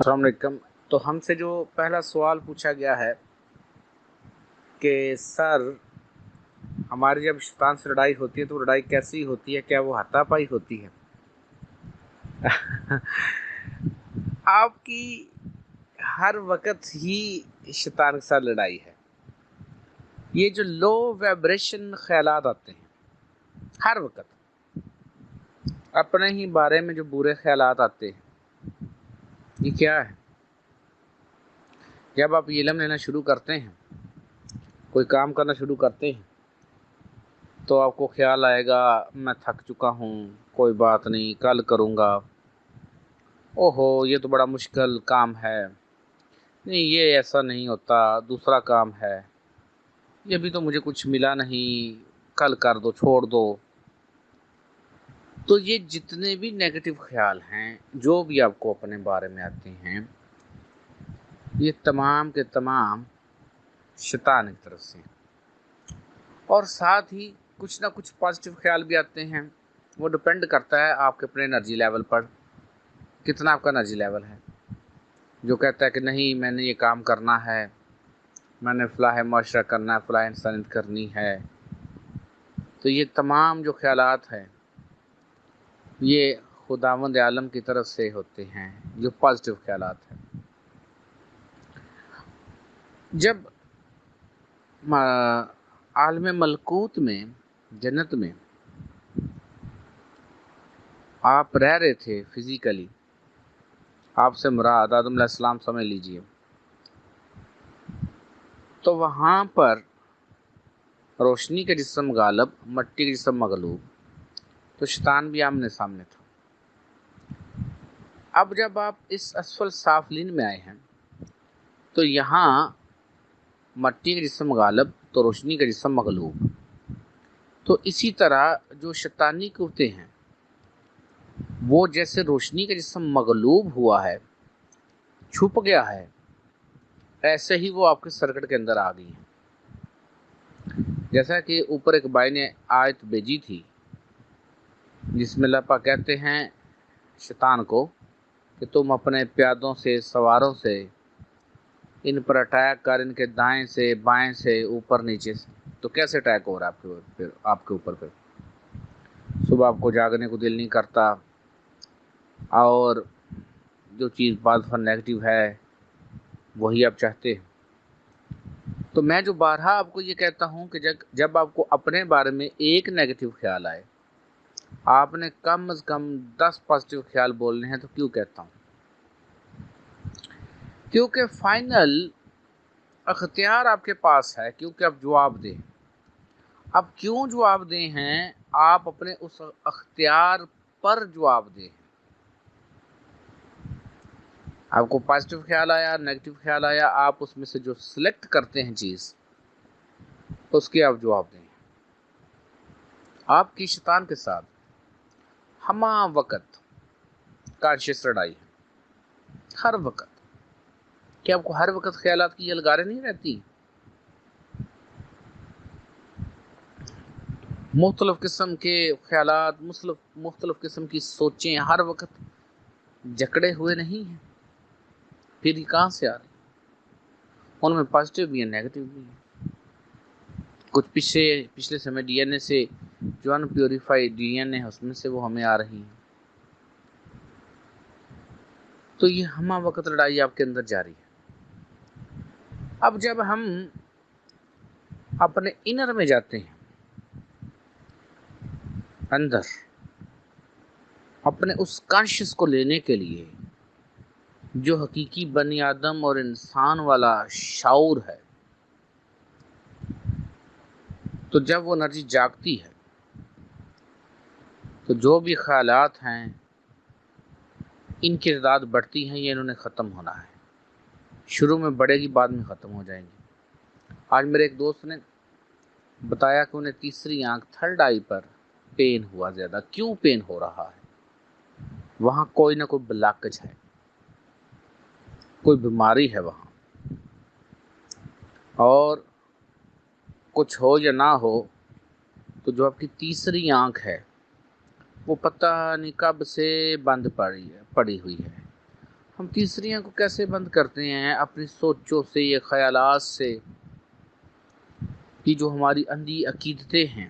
السلام علیکم۔ تو ہم سے جو پہلا سوال پوچھا گیا ہے کہ سر ہماری جب شیطان سے لڑائی ہوتی ہے تو لڑائی کیسی ہوتی ہے، کیا وہ ہاتھا پائی ہوتی ہے؟ آپ کی ہر وقت ہی شیطان کے ساتھ لڑائی ہے۔ یہ جو لو ویبریشن خیالات آتے ہیں ہر وقت، اپنے ہی بارے میں جو برے خیالات آتے ہیں، یہ کیا ہے؟ جب آپ علم لینا شروع کرتے ہیں، کوئی کام کرنا شروع کرتے ہیں، تو آپ کو خیال آئے گا میں تھک چکا ہوں، کوئی بات نہیں، کل کروں گا۔ اوہو یہ تو بڑا مشکل کام ہے، نہیں یہ ایسا نہیں ہوتا، دوسرا کام ہے، یہ بھی تو مجھے کچھ ملا نہیں، کل کر دو، چھوڑ دو۔ تو یہ جتنے بھی نیگیٹو خیال ہیں، جو بھی آپ کو اپنے بارے میں آتے ہیں، یہ تمام کے تمام شیطان کی طرف سے، اور ساتھ ہی کچھ نہ کچھ پازیٹیو خیال بھی آتے ہیں۔ وہ ڈپینڈ کرتا ہے آپ کے اپنے انرجی لیول پر، کتنا آپ کا انرجی لیول ہے۔ جو کہتا ہے کہ نہیں میں نے یہ کام کرنا ہے، میں نے فلاح معاشرہ کرنا ہے، فلاح انسانیت کرنی ہے، تو یہ تمام جو خیالات ہیں یہ خداوند عالم کی طرف سے ہوتے ہیں، جو پازیٹیو خیالات ہیں۔ جب عالم ملکوت میں، جنت میں آپ رہ رہے تھے فزیکلی، آپ سے مراد آدم علیہ السلام سمجھ لیجئے، تو وہاں پر روشنی کا جسم غالب، مٹی کا جسم مغلوب، تو شیطان بھی آمنے سامنے تھا۔ اب جب آپ اس اسفل سافلین میں آئے ہیں تو یہاں مٹی کا جسم غالب تو روشنی کا جسم مغلوب، تو اسی طرح جو شیطانی قوتیں ہیں وہ جیسے روشنی کا جسم مغلوب ہوا ہے، چھپ گیا ہے، ایسے ہی وہ آپ کے سرکٹ کے اندر آ گئی ہیں۔ جیسا کہ اوپر ایک بھائی نے آیت بھیجی تھی جس میں اللہ پاک کہتے ہیں شیطان کو کہ تم اپنے پیادوں سے، سواروں سے ان پر اٹیک کر، ان کے دائیں سے، بائیں سے، اوپر نیچے سے۔ تو کیسے اٹیک ہو رہا ہے آپ کے اوپر؟ صبح آپ کو جاگنے کو دل نہیں کرتا، اور جو چیز بعض دفعہ نیگیٹو ہے وہی آپ چاہتے ہیں۔ تو میں جو بارہا آپ کو یہ کہتا ہوں کہ جب آپ کو اپنے بارے میں ایک نیگیٹو خیال آئے، آپ نے کم از کم 10 پازیٹیو خیال بولنے ہیں۔ تو کیوں کہتا ہوں؟ کیونکہ فائنل اختیار آپ کے پاس ہے، کیونکہ آپ جواب دیں۔ اب کیوں جواب دیں ہیں؟ آپ اپنے اس اختیار پر جواب دیں۔ آپ کو پازیٹیو خیال آیا، نیگیٹو خیال آیا، آپ اس میں سے جو سلیکٹ کرتے ہیں چیز، اس کی آپ جواب دیں۔ آپ کی شیطان کے ساتھ ہمہ وقت کانشیس لڑائی ہے، ہر وقت۔ کیا آپ کو ہر وقت خیالات کی یلغاریں نہیں رہتی؟ مختلف قسم کے خیالات، مختلف قسم کی سوچیں ہر وقت جکڑے ہوئے نہیں ہیں؟ پھر یہ کہاں سے آ رہی؟ ان میں پازیٹیو بھی ہیں، نیگیٹو بھی ہیں۔ کچھ پچھلے سمے ڈی این اے سے، جو ان پیوریفائڈ ڈی این اے ہے اس میں سے وہ ہمیں آ رہی ہیں۔ تو یہ ہمہ وقت لڑائی آپ کے اندر جاری ہے۔ اب جب ہم اپنے انر میں جاتے ہیں، اندر اپنے اس کانشیس کو لینے کے لیے جو حقیقی بنی آدم اور انسان والا شعور ہے، تو جب وہ انرجی جاگتی ہے تو جو بھی خیالات ہیں ان کی تعداد بڑھتی ہیں، یہ انہوں نے ختم ہونا ہے۔ شروع میں بڑھے گی، بعد میں ختم ہو جائیں گی۔ آج میرے ایک دوست نے بتایا کہ انہیں تیسری آنکھ، تھرڈ آئی پر پین ہوا زیادہ۔ کیوں پین ہو رہا ہے؟ وہاں کوئی نہ کوئی بلاکج ہے، کوئی بیماری ہے وہاں، اور کچھ ہو یا نہ ہو تو جو آپ کی تیسری آنکھ ہے وہ پتہ نہیں کب سے بند پڑی ہوئی ہے۔ ہم تیسریوں کو کیسے بند کرتے ہیں؟ اپنی سوچوں سے، یہ خیالات سے، کہ جو ہماری اندھی عقیدتیں ہیں